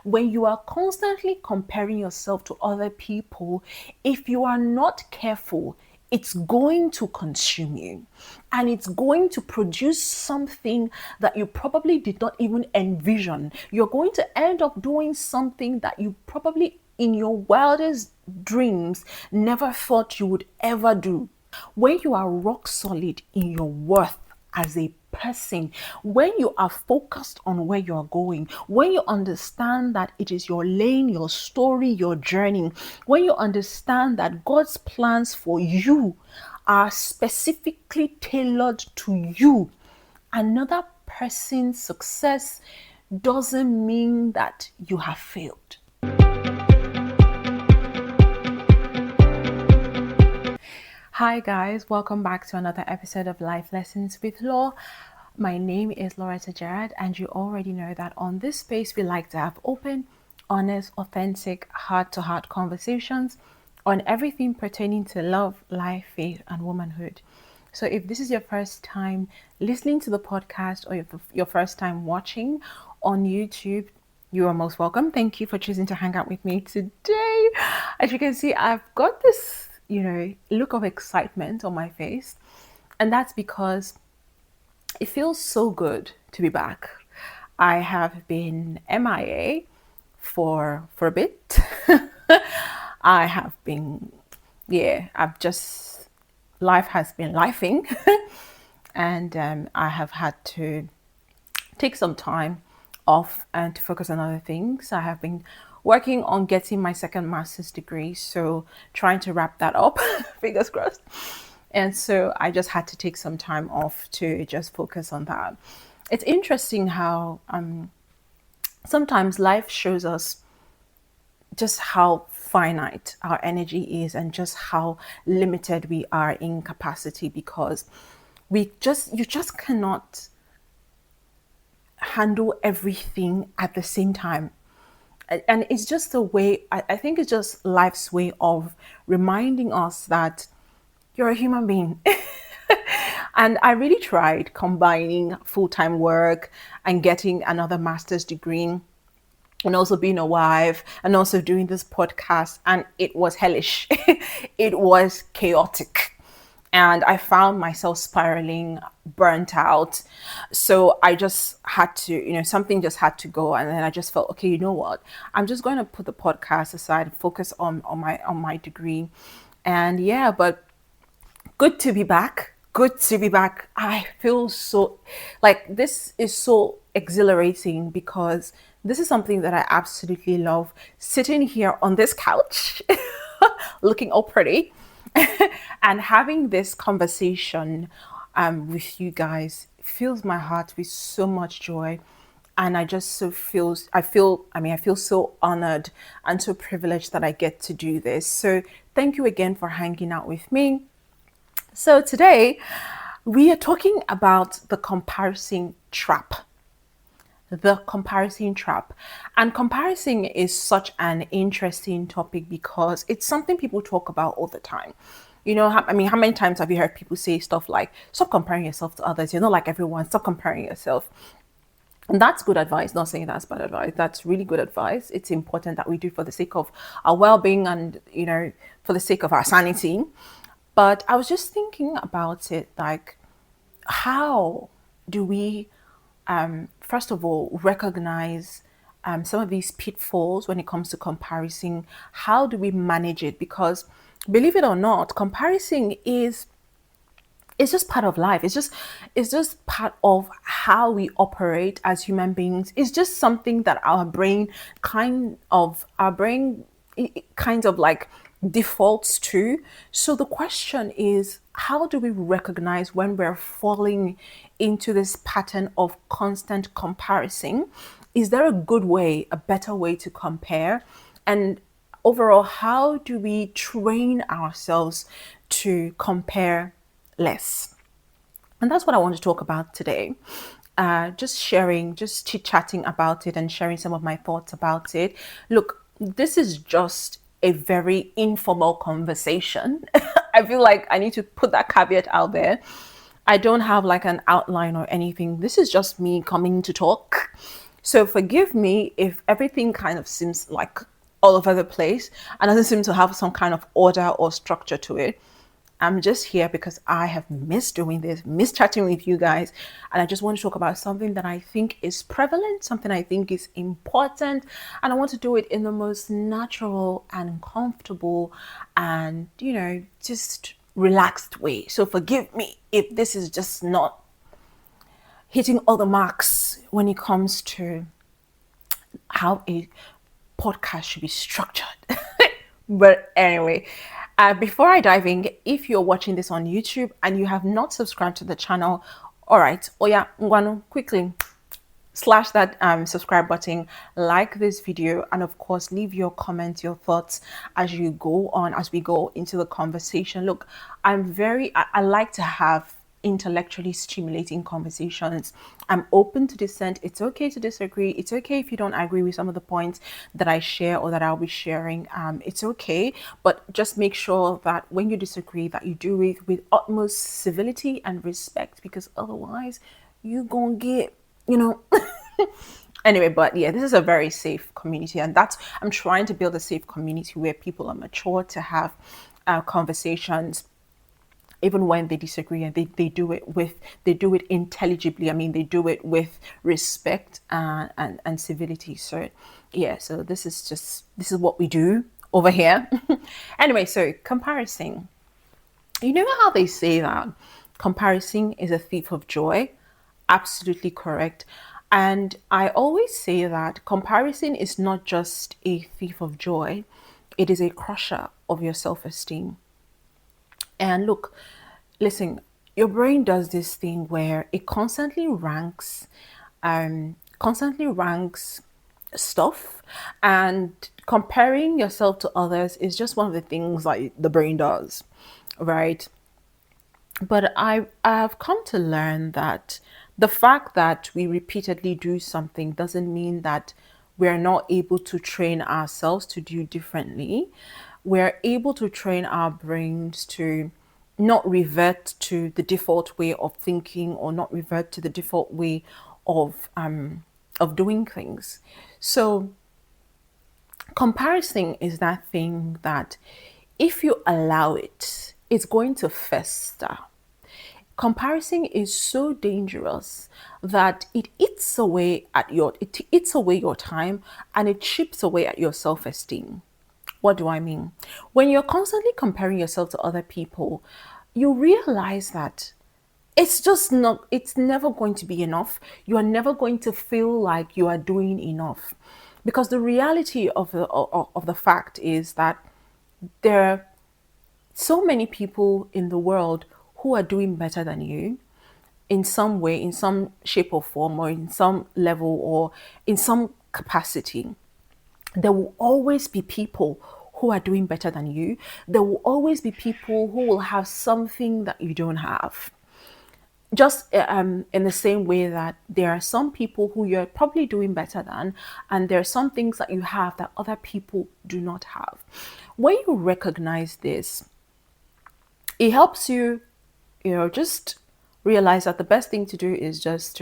When you are constantly comparing yourself to other people, if you are not careful, it's going to consume you, and it's going to produce something that you probably did not even envision. You're going to end up doing something that you probably in your wildest dreams never thought you would ever do. When you are rock solid in your worth as a person, when you are focused on where you are going, when you understand that it is your lane, your story, your journey, when you understand that God's plans for you are specifically tailored to you, another person's success doesn't mean that you have failed. Hi guys, welcome back to another episode of Life Lessons with Law. My name is Loretta Gerard, and you already know that on this space we like to have open, honest, authentic, heart-to-heart conversations on everything pertaining to love, life, faith, and womanhood. So if this is your first time listening to the podcast, or your first time watching on YouTube, you are most welcome. Thank you for choosing to hang out with me today. As you can see, I've got this look of excitement on my face. And that's because it feels so good to be back. I have been MIA for a bit. I have been, life has been lifing. And I have had to take some time off and to focus on other things. I have been working on getting my second master's degree, so trying to wrap that up, fingers crossed. And so I just had to take some time off to just focus on that. It's interesting how sometimes life shows us just how finite our energy is and just how limited we are in capacity, because you just cannot handle everything at the same time. And it's just a way, I think it's just life's way of reminding us that you're a human being. And I really tried combining full-time work and getting another master's degree and also being a wife and also doing this podcast. And it was hellish. It was chaotic. And I found myself spiraling, burnt out. So I just had to, something just had to go. And then I just felt, okay, you know what? I'm just going to put the podcast aside, focus on my degree. And yeah, but good to be back. Good to be back. I feel so like this is so exhilarating, because this is something that I absolutely love. Sitting here on this couch, looking all pretty, and having this conversation with you guys fills my heart with so much joy. And I feel so honored and so privileged that I get to do this. So thank you again for hanging out with me. So today we are talking about the comparison trap. The comparison trap. And comparison is such an interesting topic because it's something people talk about all the time. How many times have you heard people say stuff like, stop comparing yourself to others, you're not like everyone, stop comparing yourself? And that's good advice. Not saying that's bad advice. That's really good advice. It's important that we do for the sake of our well-being and, for the sake of our sanity. But I was just thinking about it, like, how do we first of all, recognize some of these pitfalls when it comes to comparison? How do we manage it? Because believe it or not, comparison is just part of life. It's just part of how we operate as human beings. It's just something that our brain kind of like defaults to. So the question is, how do we recognize when we're falling into this pattern of constant comparison? Is there a good way, a better way to compare? And overall, how do we train ourselves to compare less? And that's what I want to talk about today. Just chit-chatting about it and sharing some of my thoughts about it. Look, this is just a very informal conversation. I feel like I need to put that caveat out there. I don't have like an outline or anything. This is just me coming to talk. So forgive me if everything kind of seems like all over the place and doesn't seem to have some kind of order or structure to it. I'm just here because I have missed doing this, missed chatting with you guys. And I just want to talk about something that I think is prevalent, something I think is important. And I want to do it in the most natural and comfortable and, just relaxed way. So forgive me if this is just not hitting all the marks when it comes to how a podcast should be structured. But anyway, before I dive in, if you're watching this on YouTube and you have not subscribed to the channel, all right, oh yeah, Ngwanu, quickly slash that subscribe button, like this video, and of course leave your comments, your thoughts as we go into the conversation. Look, I like to have intellectually stimulating conversations. I'm open to dissent. It's okay to disagree. It's okay if you don't agree with some of the points that I share or that I'll be sharing. It's okay, but just make sure that when you disagree that you do it with utmost civility and respect, because otherwise you gonna get anyway. But yeah, this is a very safe community, and I'm trying to build a safe community where people are mature to have conversations even when they disagree, and they do it intelligibly. I mean, they do it with respect and civility. So yeah, so this is what we do over here. Anyway, so comparison. You know how they say that comparison is a thief of joy? Absolutely correct. And I always say that comparison is not just a thief of joy, it is a crusher of your self esteem. And look, listen, your brain does this thing where it constantly ranks stuff, and comparing yourself to others is just one of the things like the brain does, right? But I've come to learn that the fact that we repeatedly do something doesn't mean that we're not able to train ourselves to do differently. We're able to train our brains to not revert to the default way of thinking, or not revert to the default way of doing things. So comparison is that thing that if you allow it, it's going to fester. Comparison is so dangerous that it eats away your time, and it chips away at your self-esteem. What do I mean? When you're constantly comparing yourself to other people, you realize that it's never going to be enough. You are never going to feel like you are doing enough, because the reality of the fact is that there are so many people in the world who are doing better than you in some way, in some shape or form, or in some level, or in some capacity. There will always be people who are doing better than you. There will always be people who will have something that you don't have. Just in the same way that there are some people who you're probably doing better than, and there are some things that you have that other people do not have. When you recognize this, it helps you, just realize that the best thing to do is just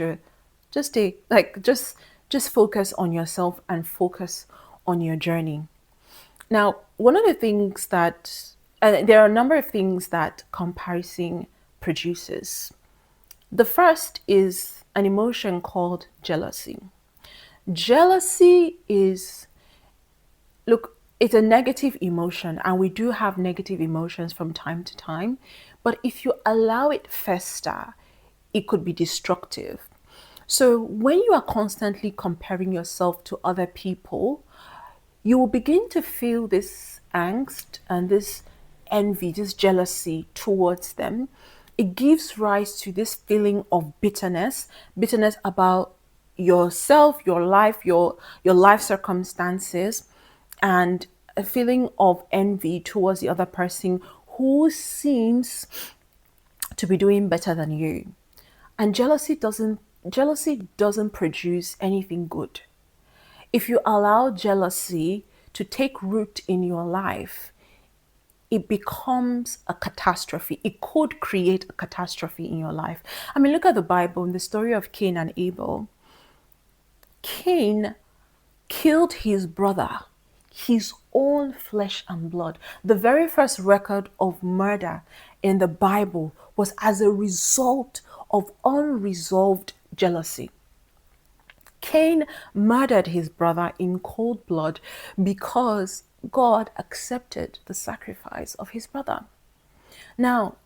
take like just focus on yourself and focus on your journey. Now, one of the things that there are a number of things that comparison produces. The first is an emotion called jealousy. Jealousy is, look, it's a negative emotion, and we do have negative emotions from time to time. But if you allow it fester, it could be destructive. So when you are constantly comparing yourself to other people, you will begin to feel this angst and this envy, this jealousy towards them. It gives rise to this feeling of bitterness about yourself, your life, your life circumstances, and a feeling of envy towards the other person who seems to be doing better than you. And jealousy doesn't produce anything good. If you allow jealousy to take root in your life, it becomes a catastrophe. It could create a catastrophe in your life. I mean, look at the Bible, in the story of Cain and Abel. Cain killed his brother, his own flesh and blood. The very first record of murder in the Bible was as a result of unresolved jealousy. Cain murdered his brother in cold blood because God accepted the sacrifice of his brother. Now,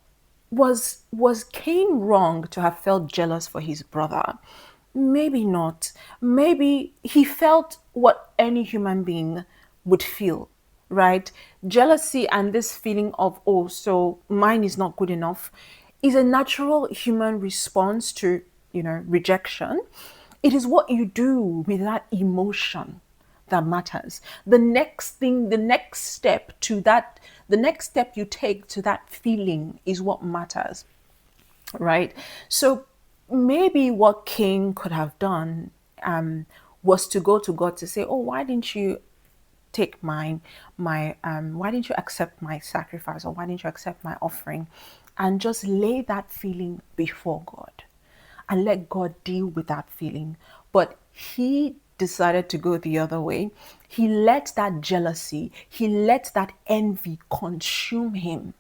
was Cain wrong to have felt jealous for his brother? Maybe not. Maybe he felt what any human being would feel, right? Jealousy and this feeling of, oh, so mine is not good enough, is a natural human response to, rejection. It is what you do with that emotion that matters. The next step you take to that feeling is what matters, right? So maybe what Cain could have done was to go to God to say, "Oh, why didn't you take why didn't you accept my sacrifice, or why didn't you accept my offering?" And just lay that feeling before God and let God deal with that feeling. But he decided to go the other way. He let that jealousy, he let that envy consume him.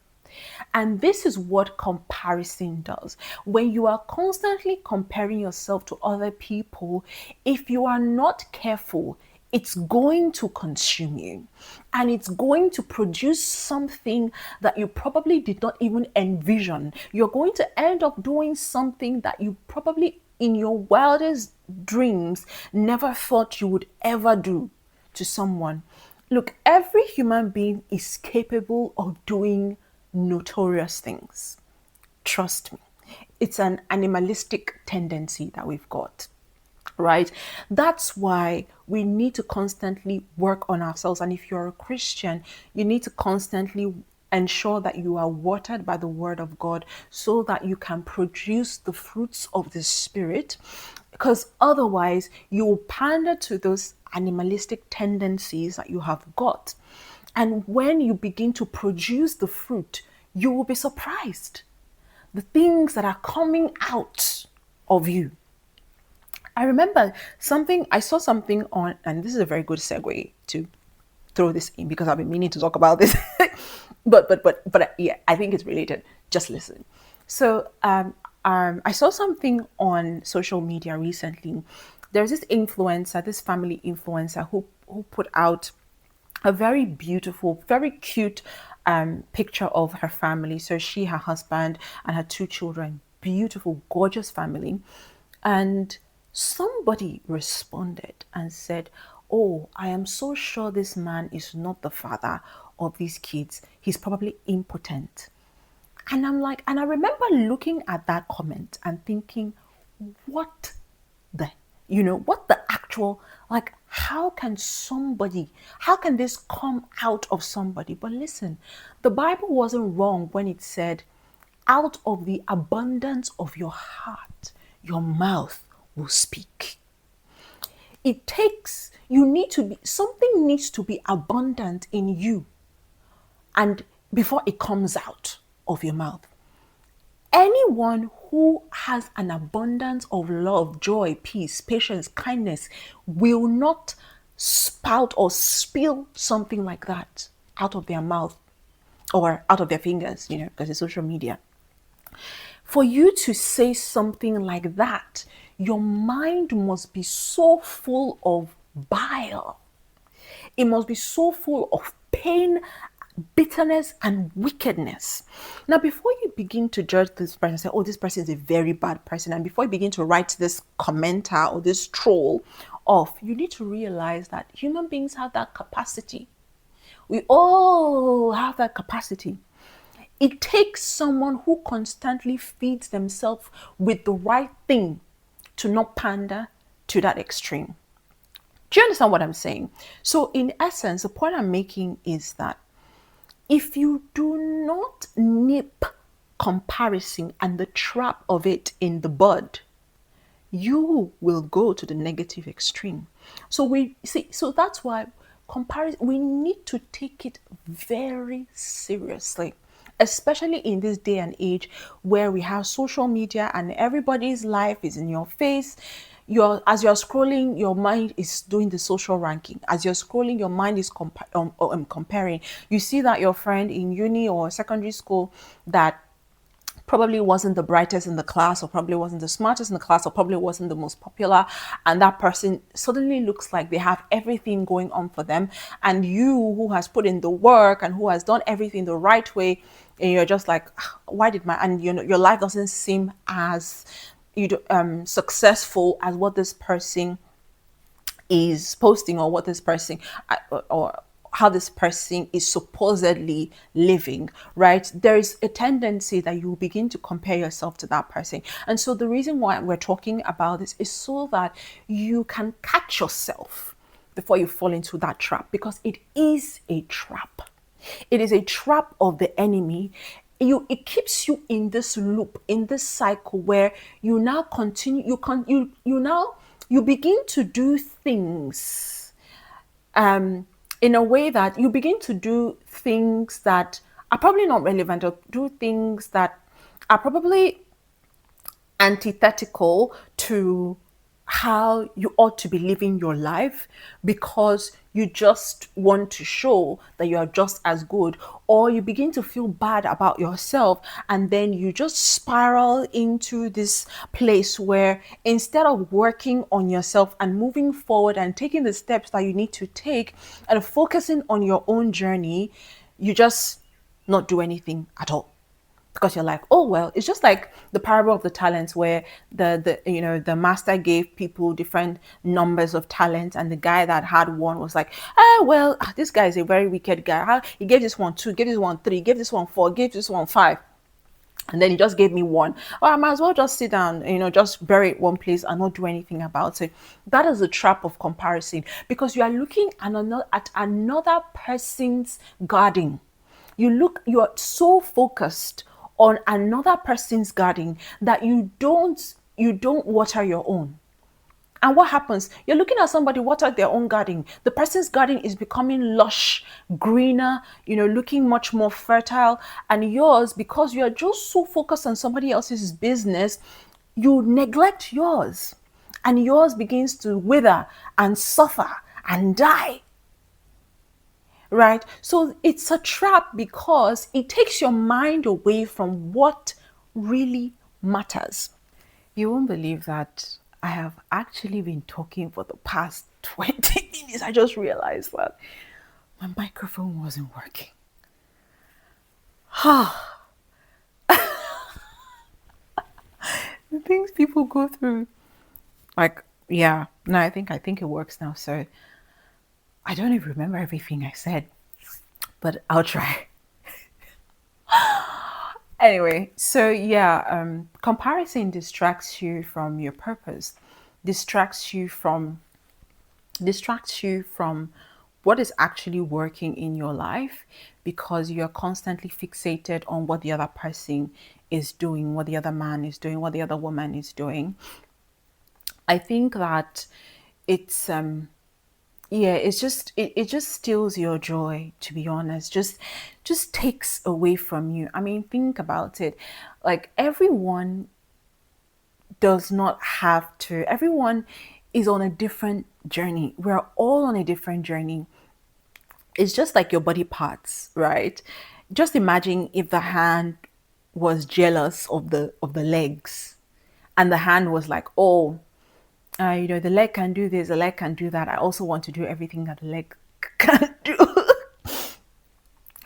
And this is what comparison does. When you are constantly comparing yourself to other people, if you are not careful, it's going to consume you, and it's going to produce something that you probably did not even envision. You're going to end up doing something that you probably in your wildest dreams never thought you would ever do to someone. Look, every human being is capable of doing notorious things. Trust me. It's an animalistic tendency that we've got, right? That's why we need to constantly work on ourselves. And if you're a Christian, you need to constantly ensure that you are watered by the word of God so that you can produce the fruits of the Spirit. Because otherwise, you will pander to those animalistic tendencies that you have got. And when you begin to produce the fruit, you will be surprised. The things that are coming out of you. I remember I saw something on, and this is a very good segue to throw this in because I've been meaning to talk about this. but yeah, I think it's related. Just listen. So I saw something on social media recently. There's this influencer, this family influencer who put out a very beautiful, very cute picture of her family. So she, her husband, and her two children. Beautiful, gorgeous family. And somebody responded and said, "Oh, I am so sure this man is not the father of these kids. He's probably impotent." And I'm like, and I remember looking at that comment and thinking, what the, what the actual, like, how can this come out of somebody? But listen, the Bible wasn't wrong when it said, out of the abundance of your heart, your mouth will speak. Something needs to be abundant in you, and before it comes out of your mouth. Anyone who has an abundance of love, joy, peace, patience, kindness will not spout or spill something like that out of their mouth or out of their fingers, because it's social media. For you to say something like that, your mind must be so full of bile. It must be so full of pain, bitterness, and wickedness. Now, before you begin to judge this person, say, "Oh, this person is a very bad person," and before you begin to write this commenter or this troll off, you need to realize that human beings have that capacity. We all have that capacity. It takes someone who constantly feeds themselves with the right thing to not pander to that extreme. Do you understand what I'm saying? So, in essence, the point I'm making is that if you do not nip comparison and the trap of it in the bud, you will go to the negative extreme. So that's why comparison, we need to take it very seriously, especially in this day and age where we have social media and everybody's life is in your face. as you're scrolling, your mind is doing the social ranking. As you're scrolling, your mind is comparing. You see that your friend in uni or secondary school that probably wasn't the brightest in the class, or probably wasn't the smartest in the class, or probably wasn't the most popular, and that person suddenly looks like they have everything going on for them, and you, who has put in the work and who has done everything the right way, and you're just like, "Ah, why did my," and you know, your life doesn't seem as successful as what this person is posting, or what this person, or how this person is supposedly living, right? There is a tendency that you begin to compare yourself to that person. And so the reason why we're talking about this is so that you can catch yourself before you fall into that trap, because it is a trap. It is a trap of the enemy. It keeps you in this loop, in this cycle, where you now continue, you now, you begin to do things in a way that you begin to do things that are probably not relevant, or do things that are probably antithetical to how you ought to be living your life, because you just want to show that you are just as good, or you begin to feel bad about yourself, and then you just spiral into this place where, instead of working on yourself and moving forward and taking the steps that you need to take and focusing on your own journey, you just not do anything at all, because you're like, oh well, it's just like the parable of the talents, where the master gave people different numbers of talents, and the guy that had one was like, well, this guy is a very wicked guy. How he gave this one two, gave this one three, gave this one four, gave this one five, and then he just gave me one. Or I might as well just sit down, just bury it one place and not do anything about it. That is the trap of comparison, because you are looking at another person's garden. You are so focused on another person's garden that you don't water your own. And what happens? You're looking at somebody water their own garden. The person's garden is becoming lush, greener, looking much more fertile. And yours, because you're just so focused on somebody else's business, you neglect yours. And yours begins to wither and suffer and die. Right? So it's a trap, because it takes your mind away from what really matters. You won't believe that I have actually been talking for the past 20 minutes. I just realized that my microphone wasn't working. The things people go through. Like, yeah, no, I think it works now. So I don't even remember everything I said, but I'll try. Anyway, so yeah, comparison distracts you from your purpose, distracts you from distracts you from what is actually working in your life, because you're constantly fixated on what the other person is doing, what the other man is doing, what the other woman is doing. I think that it's yeah, it just steals your joy, to be honest. Just takes away from you. I mean, think about it. Like, everyone is on a different journey. We're all on a different journey. It's just like your body parts, right? Just imagine if the hand was jealous of the legs, and the hand was like, oh, the leg can do this, the leg can do that. I also want to do everything that the leg can do.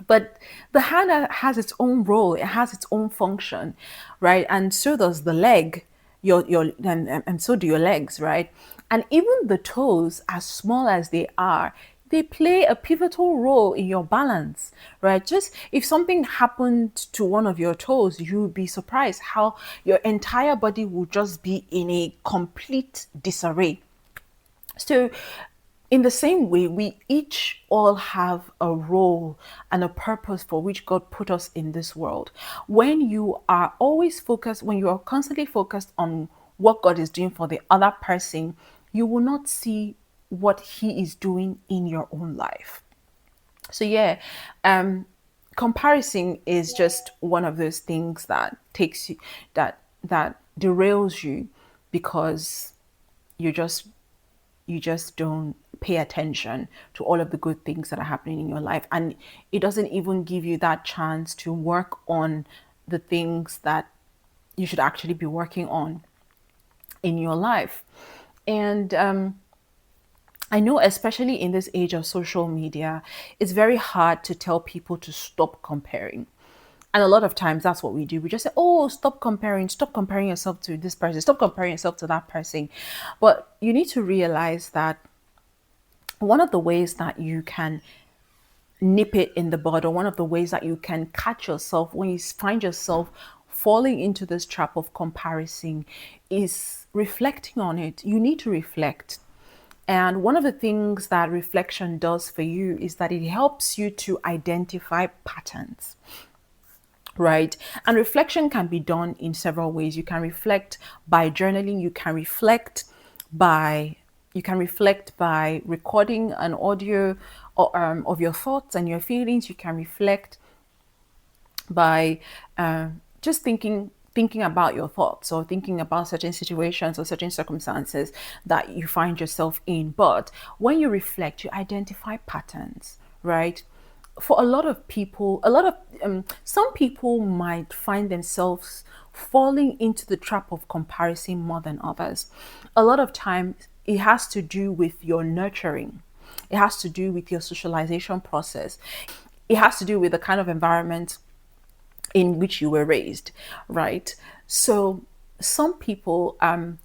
But the hand has its own role, it has its own function, right? And so does the leg, and so do your legs, right? And even the toes, as small as they are, they play a pivotal role in your balance, right? Just if something happened to one of your toes, you would be surprised how your entire body will just be in a complete disarray. So, in the same way, we each all have a role and a purpose for which God put us in this world. When you are constantly focused on what God is doing for the other person, you will not see what He is doing in your own life. So, yeah, comparison is just one of those things that takes you, that derails you, because you just you just don't pay attention to all of the good things that are happening in your life, and it doesn't even give you that chance to work on the things that you should actually be working on in your life. And I know, especially in this age of social media, it's very hard to tell people to stop comparing. And a lot of times that's what we do. We just say, oh, stop comparing yourself to this person, stop comparing yourself to that person. But you need to realize that one of the ways that you can nip it in the bud, or one of the ways that you can catch yourself when you find yourself falling into this trap of comparison, is reflecting on it. You need to reflect. And one of the things that reflection does for you is that it helps you to identify patterns, right? And reflection can be done in several ways. You can reflect by journaling, by you can reflect by recording an audio of your thoughts and your feelings. You can reflect by just thinking about your thoughts, or thinking about certain situations or certain circumstances that you find yourself in. But when you reflect, you identify patterns, right? For a lot of people, some people might find themselves falling into the trap of comparison more than others. A lot of times it has to do with your nurturing, it has to do with your socialization process, it has to do with the kind of environment in which you were raised, right? So some people,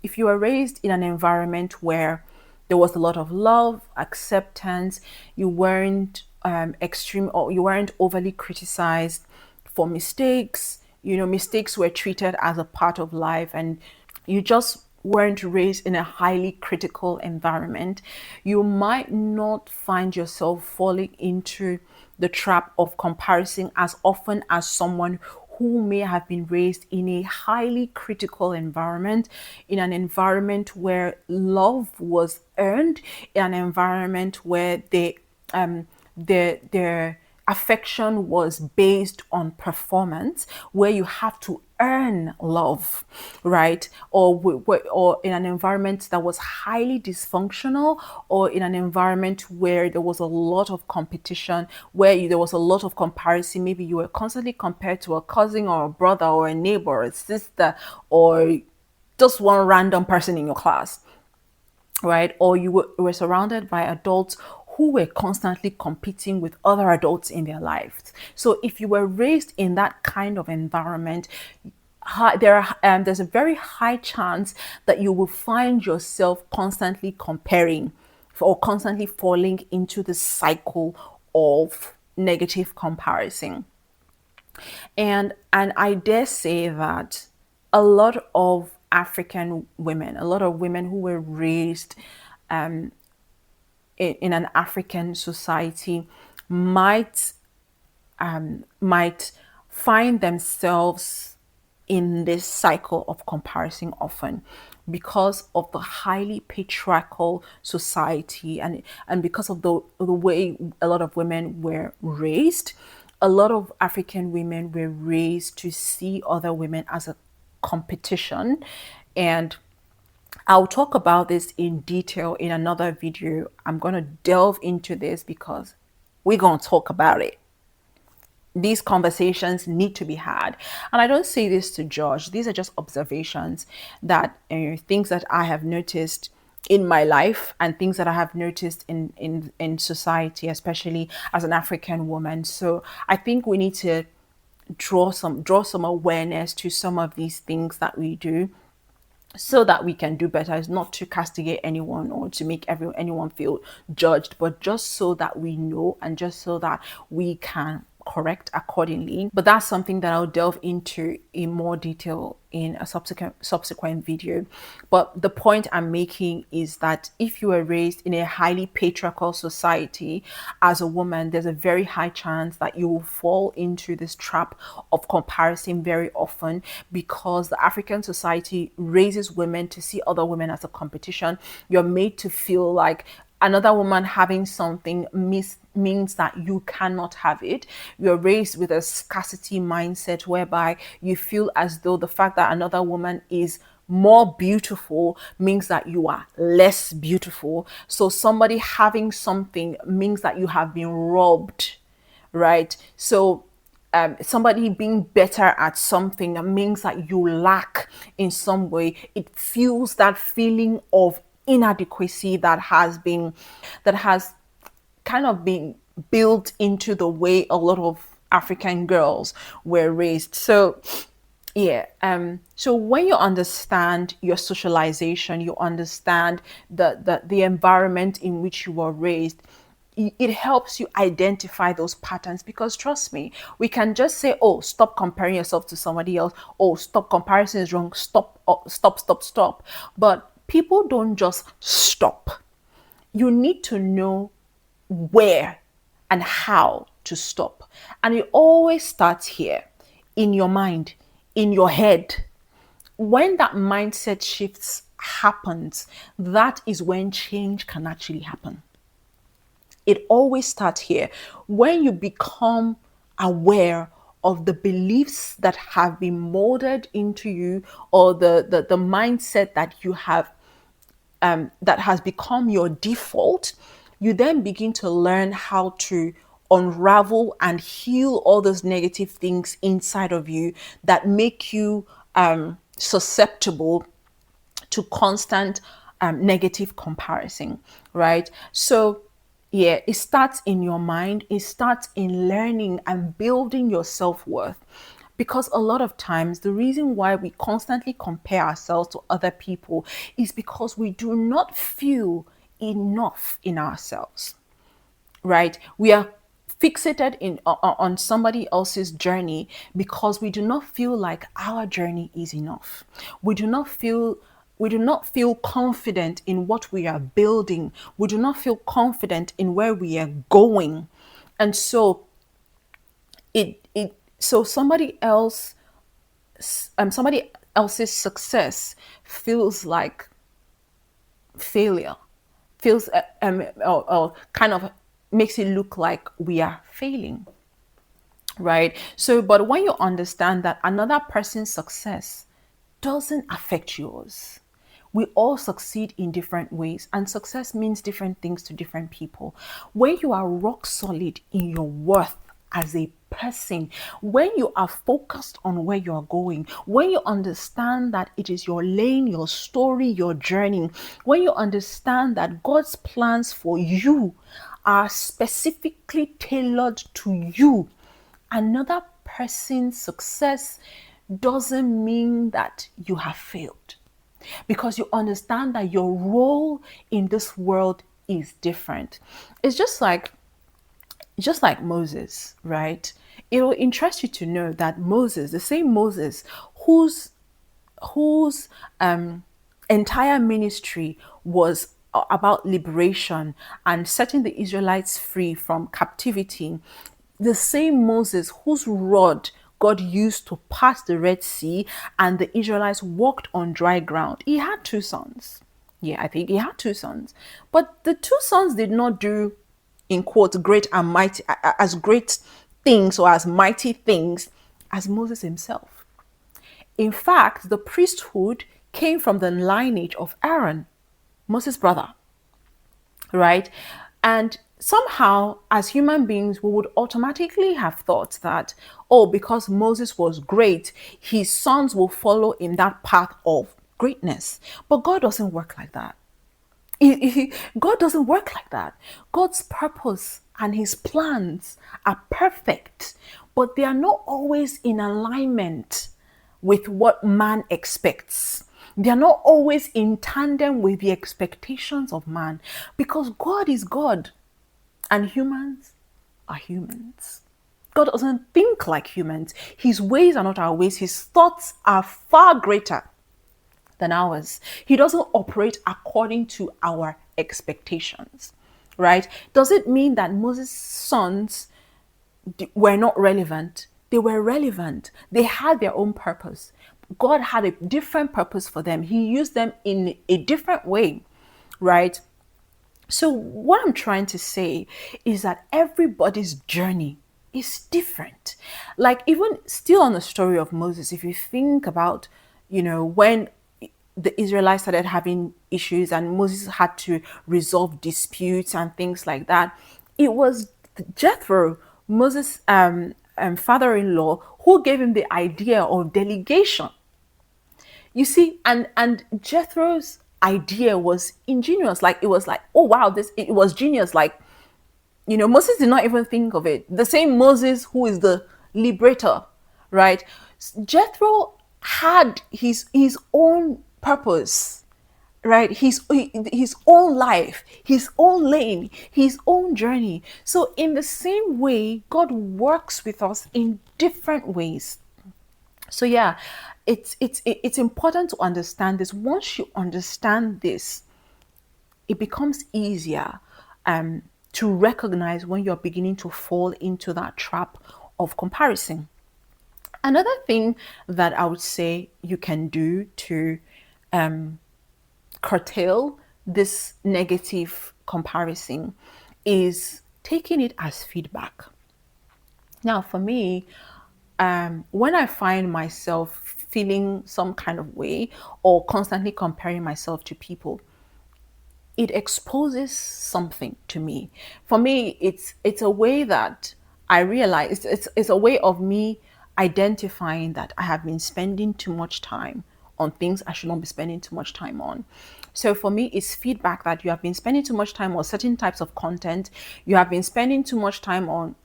if you were raised in an environment where there was a lot of love, acceptance, you weren't extreme, or you weren't overly criticized for mistakes. You know, mistakes were treated as a part of life, and you just weren't raised in a highly critical environment, you might not find yourself falling into the trap of comparison as often as someone who may have been raised in a highly critical environment, in an environment where love was earned, in an environment where their affection was based on performance, where you have to earn love, right? Or in an environment that was highly dysfunctional, or in an environment where there was a lot of competition, where there was a lot of comparison. Maybe you were constantly compared to a cousin or a brother or a neighbor or a sister, or just one random person in your class, right? Or you were surrounded by adults who were constantly competing with other adults in their lives. So if you were raised in that kind of environment, there's a very high chance that you will find yourself constantly comparing, or constantly falling into the cycle of negative comparison. And I dare say that a lot of African women, a lot of women who were raised in an African society, might might find themselves in this cycle of comparison often, because of the highly patriarchal society, and because of the way a lot of women were raised. A lot of African women were raised to see other women as a competition. And I'll talk about this in detail in another video. I'm going to delve into this because we're going to talk about it. These conversations need to be had. And I don't say this to judge. These are just observations, that things that I have noticed in my life, and things that I have noticed in society, especially as an African woman. So I think we need to draw some awareness to some of these things that we do, so that we can do better. It's not to castigate anyone or to make anyone feel judged, but just so that we know, and just so that we can correct accordingly. But that's something that I'll delve into in more detail in a subsequent video. But the point I'm making is that if you were raised in a highly patriarchal society as a woman, there's a very high chance that you will fall into this trap of comparison very often, because the African society raises women to see other women as a competition. You're made to feel like another woman having something means that you cannot have it. You're raised with a scarcity mindset, whereby you feel as though the fact that another woman is more beautiful means that you are less beautiful. So somebody having something means that you have been robbed, right? So somebody being better at something means that you lack in some way. It feels that feeling of inadequacy that has kind of been built into the way a lot of African girls were raised. So yeah, so when you understand your socialization, you understand the environment in which you were raised, it helps you identify those patterns. Because trust me, we can just say, oh, stop comparing yourself to somebody else, oh, stop, comparison is wrong, stop, oh, stop, but people don't just stop. You need to know where and how to stop. And it always starts here, in your mind, in your head. When that mindset shifts happens, that is when change can actually happen. It always starts here. When you become aware of the beliefs that have been molded into you, or the mindset that you have, that has become your default, you then begin to learn how to unravel and heal all those negative things inside of you that make you susceptible to constant negative comparison, right? So, yeah, it starts in your mind, it starts in learning and building your self worth. Because a lot of times, the reason why we constantly compare ourselves to other people is because we do not feel enough in ourselves, right? We are fixated on somebody else's journey because we do not feel like our journey is enough. We do not feel we do not feel confident in what we are building. We do not feel confident in where we are going. And so so somebody else's success feels like failure, feels or kind of makes it look like we are failing, right? So, but when you understand that another person's success doesn't affect yours, we all succeed in different ways, and success means different things to different people. When you are rock solid in your worth as a person, when you are focused on where you are going, when you understand that it is your lane, your story, your journey, when you understand that God's plans for you are specifically tailored to you, another person's success doesn't mean that you have failed, because you understand that your role in this world is different. It's just like Moses, right? It will interest you to know that Moses, the same Moses whose entire ministry was about liberation and setting the Israelites free from captivity, the same Moses whose rod God used to part the Red Sea and the Israelites walked on dry ground, he had two sons. Yeah, I think he had two sons. But the two sons did not do, in quotes, great and mighty, as great things or as mighty things as Moses himself. In fact, the priesthood came from the lineage of Aaron, Moses' brother, right? And somehow, as human beings, we would automatically have thought that, oh, because Moses was great, his sons will follow in that path of greatness. But God doesn't work like that. God doesn't work like that. God's purpose and his plans are perfect, but they are not always in alignment with what man expects. They are not always in tandem with the expectations of man, because God is God and humans are humans. God doesn't think like humans. His ways are not our ways. His thoughts are far greater than ours. He doesn't operate according to our expectations, right? Does it mean that Moses' sons were not relevant? They were relevant. They had their own purpose. God had a different purpose for them. He used them in a different way, right? So, what I'm trying to say is that everybody's journey is different. Like, even still on the story of Moses, if you think about, when the Israelites started having issues and Moses had to resolve disputes and things like that, it was Jethro, Moses' father-in-law, who gave him the idea of delegation. You see, and Jethro's idea was ingenious. Like, it was like, oh wow, this, it was genius. Like, Moses did not even think of it. The same Moses who is the liberator, right? Jethro had his own purpose, right? His own life, his own lane, his own journey. So in the same way, God works with us in different ways. So yeah, it's important to understand this. Once you understand this, it becomes easier to recognize when you're beginning to fall into that trap of comparison. Another thing that I would say you can do to curtail this negative comparison is taking it as feedback. Now, for me, when I find myself feeling some kind of way or constantly comparing myself to people, it exposes something to me. For me, it's a way that I realize it's a way of me identifying that I have been spending too much time on things I should not be spending too much time on. So for me, it's feedback that you have been spending too much time on certain types of content. You have been spending too much time on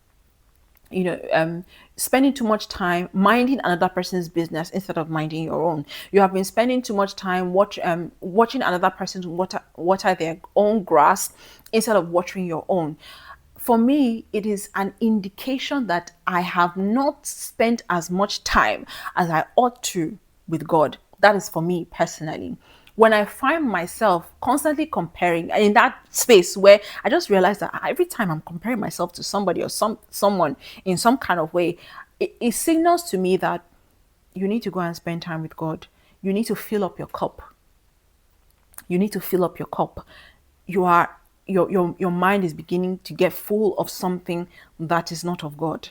spending too much time minding another person's business instead of minding your own. You have been spending too much time watching another person's water their own grass instead of watering your own. For me, it is an indication that I have not spent as much time as I ought to with God. That is for me personally. When I find myself constantly comparing in that space where I just realize that every time I'm comparing myself to somebody or someone in some kind of way, it signals to me that you need to go and spend time with God. You need to fill up your cup. You need to fill up your cup. You are your mind is beginning to get full of something that is not of God,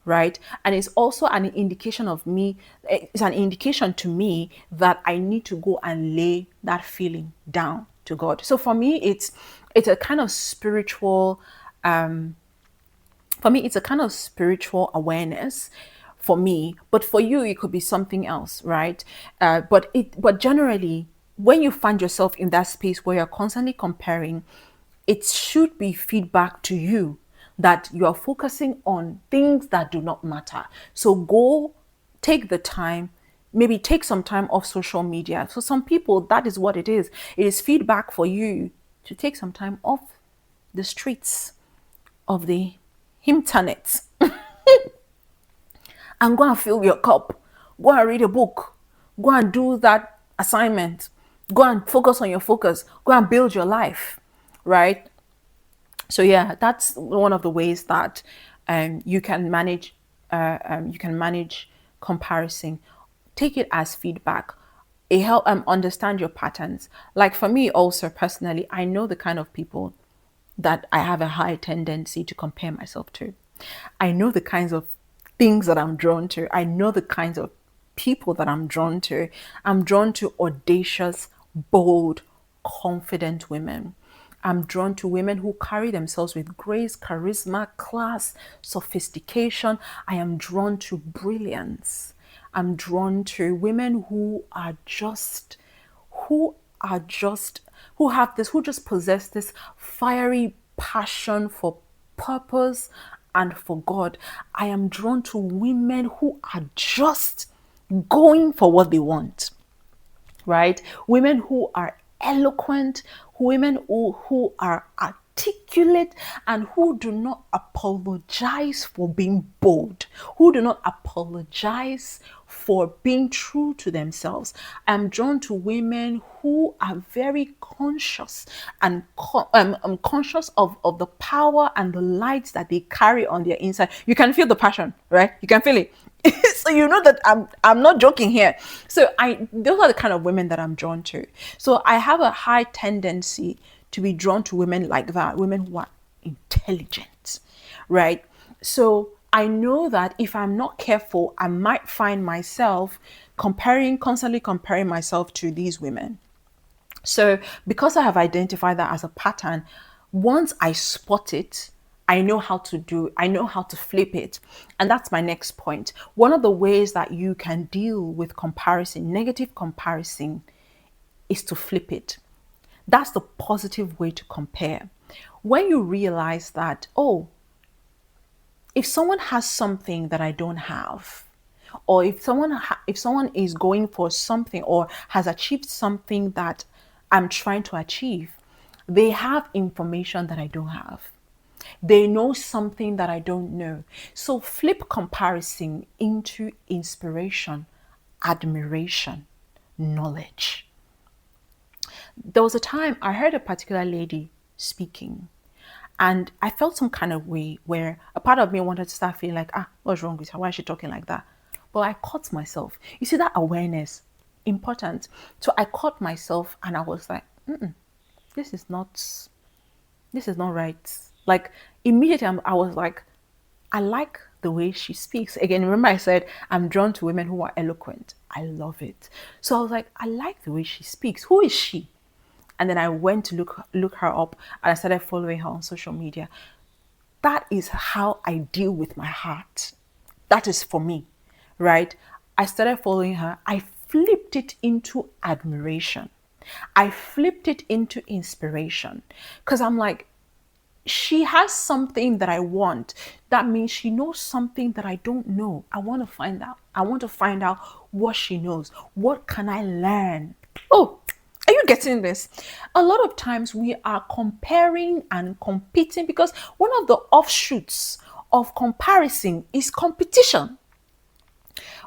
right? And it's also an indication of me, it's an indication to me that I need to go and lay that feeling down to God. So for me, it's a kind of spiritual for me, it's a kind of spiritual awareness for me, but for you it could be something else, right? But generally, when you find yourself in that space where you're constantly comparing, it should be feedback to you that you are focusing on things that do not matter. So go, take the time, maybe take some time off social media. So some people, that is what it is. It is feedback for you to take some time off the streets of the internet and go and fill your cup. Go and read a book. Go and do that assignment. Go and focus on your focus. Go and build your life, right? So yeah, that's one of the ways that you can manage comparison. Take it as feedback. It help understand your patterns. Like for me also personally, I know the kind of people that I have a high tendency to compare myself to. I know the kinds of things that I'm drawn to. I know the kinds of people that I'm drawn to. I'm drawn to audacious, bold, confident women. I'm drawn to women who carry themselves with grace, charisma, class, sophistication. I am drawn to brilliance. I'm drawn to women who are just, who just possess this fiery passion for purpose and for God. I am drawn to women who are just going for what they want, right? Women who are eloquent, women who are articulate, and who do not apologize for being bold, who do not apologize for being true to themselves. I'm drawn to women who are very conscious and conscious of the power and the light that they carry on their inside. You can feel the passion, right? You can feel it. So you know that I'm not joking here. So those are the kind of women that I'm drawn to. So I have a high tendency to be drawn to women like that, women who are intelligent, right? So I know that if I'm not careful, I might find myself constantly comparing myself to these women. So, because I have identified that as a pattern, once I spot it, I know how to flip it. And that's my next point. One of the ways that you can deal with comparison, negative comparison, is to flip it. That's the positive way to compare. When you realize that, oh, if someone has something that I don't have, or if someone is going for something or has achieved something that I'm trying to achieve, they have information that I don't have. They know something that I don't know. So flip comparison into inspiration, admiration, knowledge. There was a time I heard a particular lady speaking, and I felt some kind of way where a part of me wanted to start feeling like, what's wrong with her? Why is she talking like that? But I caught myself. You see, that awareness, important. So I caught myself and I was like, this is not, this is not right. Like immediately I was like, I like the way she speaks. Again, remember I said I'm drawn to women who are eloquent. I love it. So I was like, I like the way she speaks. Who is she? And then I went to look her up and I started following her on social media. That is how I deal with my heart. That is for me, right? I started following her. I flipped it into admiration. I flipped it into inspiration because I'm like, she has something that I want. That means she knows something that I don't know. I want to find out. I want to find out what she knows. What can I learn? Oh, are you getting this? A lot of times we are comparing and competing because one of the offshoots of comparison is competition.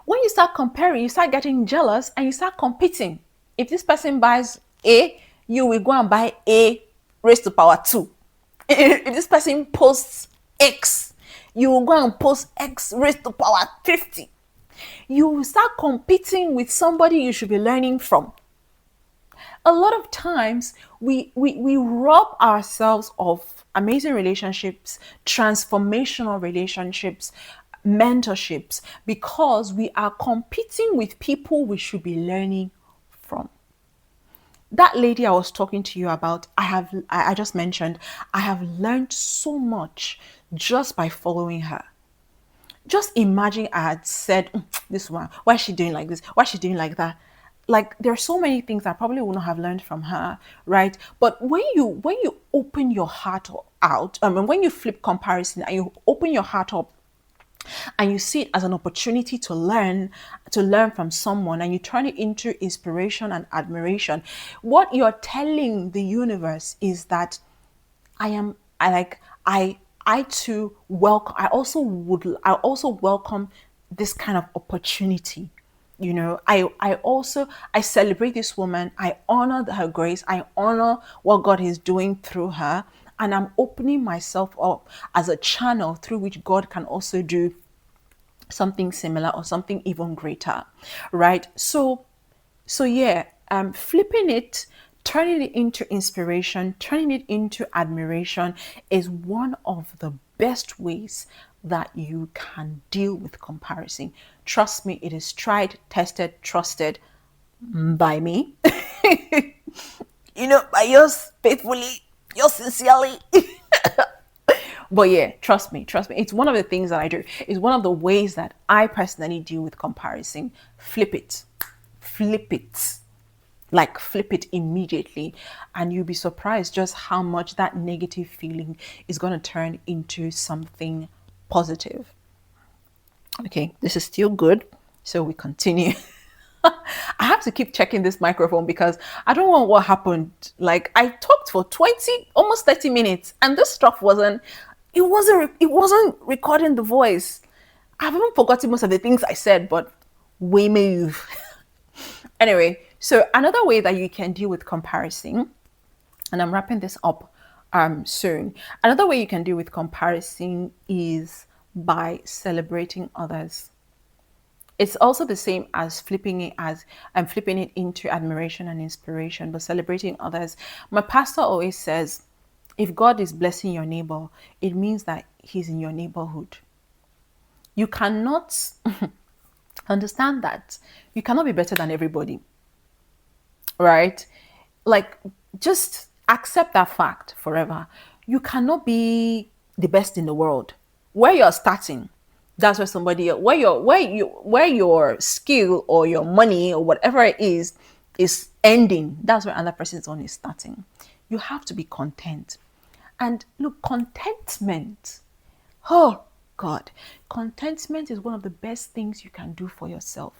When you start comparing, you start getting jealous and you start competing. If this person buys A, you will go and buy A raised to power 2. If this person posts X, you will go and post X raised to power 50. You will start competing with somebody you should be learning from. A lot of times we rob ourselves of amazing relationships, transformational relationships, mentorships, because we are competing with people we should be learning from. That lady I was talking to you about, I just mentioned, I have learned so much just by following her. Just imagine I had said, this one, why is she doing like this? Why is she doing like that? Like there are so many things I probably wouldn't have learned from her, right? But when you open your heart out, and when you flip comparison and you open your heart up and you see it as an opportunity to learn from someone, and you turn it into inspiration and admiration, what you're telling the universe is that I too welcome, I also welcome this kind of opportunity. I celebrate this woman. I honor her grace. I honor what God is doing through her. And I'm opening myself up as a channel through which God can also do something similar or something even greater. Right? So yeah, flipping it, turning it into inspiration, turning it into admiration is one of the best ways that you can deal with comparison. Trust me, it is tried, tested, trusted by me. By yours faithfully, yours sincerely. But yeah, trust me. It's one of the things that I do. It's one of the ways that I personally deal with comparison. Flip it. Flip it. Like flip it immediately, and you'll be surprised just how much that negative feeling is going to turn into something positive. Okay, this is still good, so we continue. I have to keep checking this microphone because I don't want what happened. Like I talked for 20, almost 30 minutes, and this stuff it wasn't recording the voice. I've even forgotten most of the things I said, but we move. Anyway, so another way that you can deal with comparison, and I'm wrapping this up soon. Another way you can deal with comparison is by celebrating others. It's also the same as flipping it into admiration and inspiration, but celebrating others. My pastor always says, if God is blessing your neighbor, it means that he's in your neighborhood. You cannot understand that you cannot be better than everybody, right? Like, just accept that fact forever. You cannot be the best in the world. Where you're starting, that's where somebody where your skill or your money or whatever it is ending. That's where another person's own is starting. You have to be content. And look, contentment. Oh God, contentment is one of the best things you can do for yourself.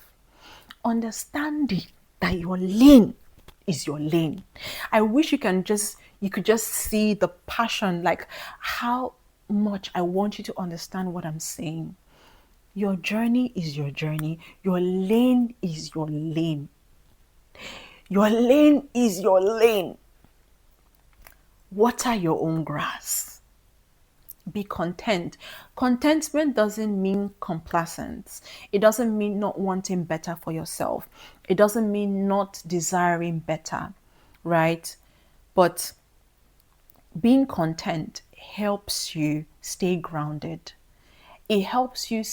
Understanding that your lane is your lane. I wish you could just see the passion, like how much I want you to understand what I'm saying. Your journey is your journey. Your lane is your lane. Your lane is your lane. Water your own grass. Be content. Contentment doesn't mean complacence. It doesn't mean not wanting better for yourself. It doesn't mean not desiring better, right? But being content helps you stay grounded. It helps you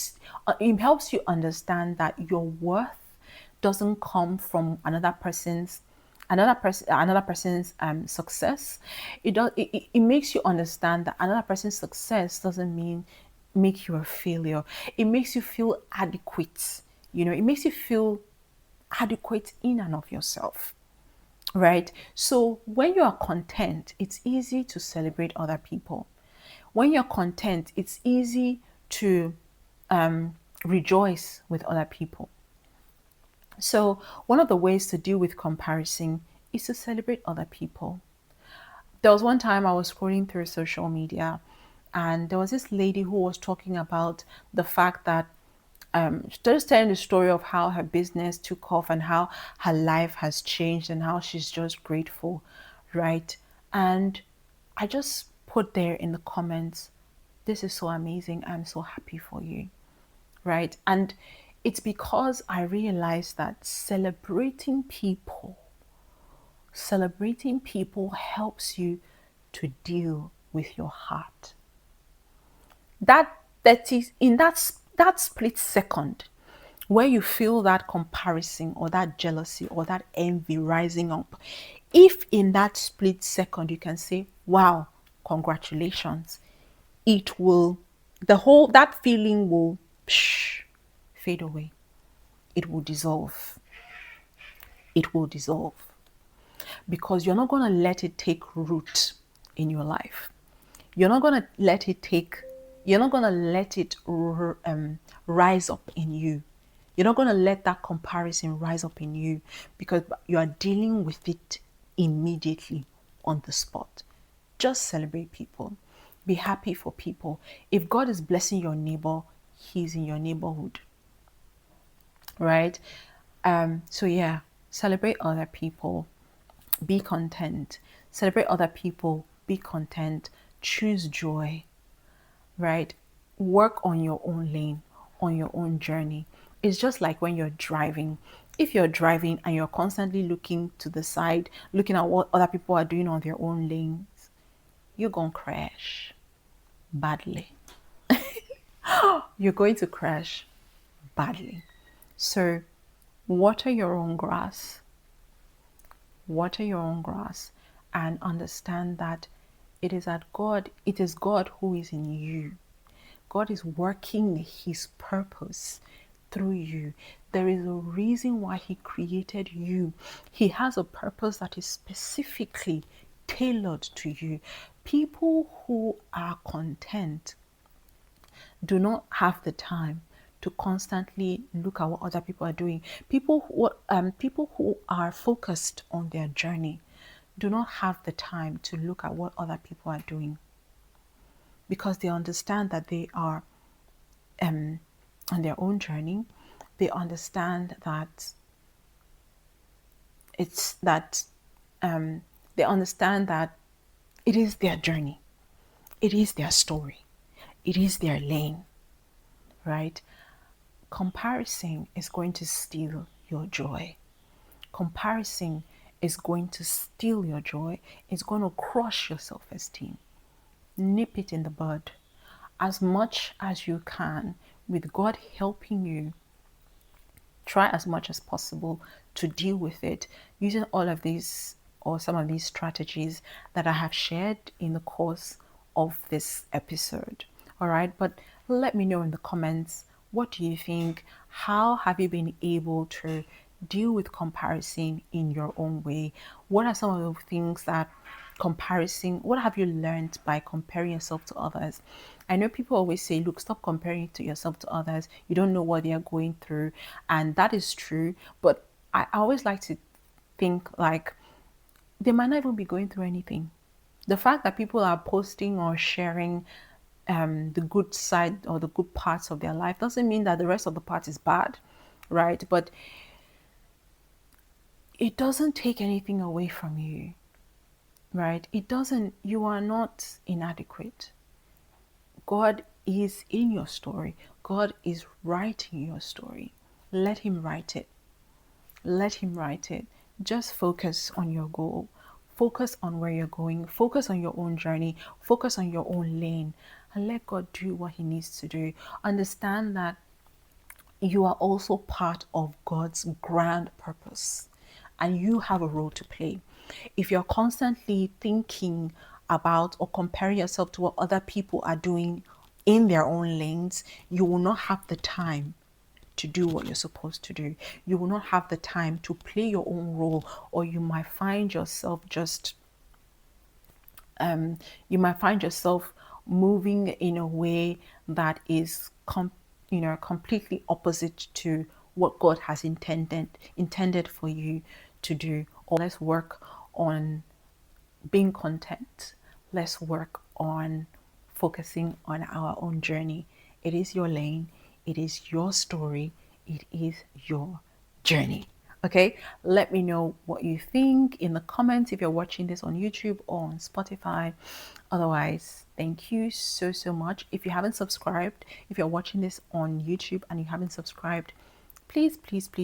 understand that your worth doesn't come from another person's success. It makes you understand that another person's success doesn't mean make you a failure. It makes you feel adequate. It makes you feel adequate in and of yourself, right? So when you are content, it's easy to celebrate other people. When you're content, it's easy to rejoice with other people. So one of the ways to deal with comparison is to celebrate other people. There was one time I was scrolling through social media, and there was this lady who was talking about the fact that just telling the story of how her business took off and how her life has changed and how she's just grateful, right? And I just put there in the comments, this is so amazing. I'm so happy for you, right? And it's because I realized that celebrating people helps you to deal with your heart. That is in that split second where you feel that comparison or that jealousy or that envy rising up. If in that split second you can say, wow, congratulations, it will, that feeling will fade away. It will dissolve. It will dissolve because you're not going to let it take root in your life. You're not going to let it take, you're not going to let it rise up in you. You're not going to let that comparison rise up in you because you are dealing with it immediately on the spot. Just celebrate people. Be happy for people. If God is blessing your neighbor, He's in your neighborhood, right? So yeah, celebrate other people. Be content. Celebrate other people. Be content. Choose joy, right? Work on your own lane, on your own journey. It's just like when you're driving. If you're driving and you're constantly looking to the side, looking at what other people are doing on their own lanes, you're going to crash badly. You're going to crash badly. So water your own grass. Water your own grass and understand that it is God who is in you. God is working His purpose through you. There is a reason why He created you. He has a purpose that is specifically tailored to you. People who are content do not have the time to constantly look at what other people are doing. People who are focused on their journey do not have the time to look at what other people are doing because they understand that they are on their own journey. They understand that it's that they understand that it is their journey, it is their story, it is their lane, right? Comparison is going to steal your joy. Comparison is going to steal your joy. It's going to crush your self-esteem. Nip it in the bud. As much as you can, with God helping you, try as much as possible to deal with it using all of these or some of these strategies that I have shared in the course of this episode. All right, but let me know in the comments, what do you think? How have you been able to deal with comparison in your own way? What are some of the things that comparison, what have you learned by comparing yourself to others? I know people always say, look, stop comparing to yourself to others. You don't know what they are going through. And that is true. But I always like to think like they might not even be going through anything. The fact that people are posting or sharing the good side or the good parts of their life doesn't mean that the rest of the part is bad, right? But it doesn't take anything away from you, right? It doesn't, you are not inadequate. God is in your story. God is writing your story. Let Him write it. Let Him write it. Just focus on your goal. Focus on where you're going. Focus on your own journey. Focus on your own lane. And let God do what He needs to do. Understand that you are also part of God's grand purpose and you have a role to play. If you're constantly thinking about or comparing yourself to what other people are doing in their own lanes, you will not have the time to do what you're supposed to do. You will not have the time to play your own role, or you might find yourself just you might find yourself moving in a way that is completely opposite to what God has intended for you to do. Or let's work on being content. Let's work on focusing on our own journey. It is your lane, it is your story, it is your journey. Okay, let me know what you think in the comments if you're watching this on YouTube or on Spotify. Otherwise, thank you so much. If you haven't subscribed, if you're watching this on YouTube and you haven't subscribed, please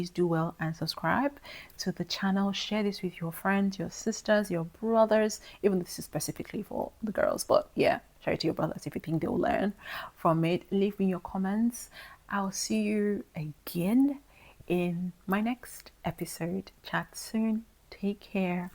do well and subscribe to the channel. Share this with your friends, your sisters, your brothers, even this is specifically for the girls, but yeah, share it to your brothers if you think they'll learn from it. Leave me your comments. I'll see you again in my next episode. Chat soon. Take care.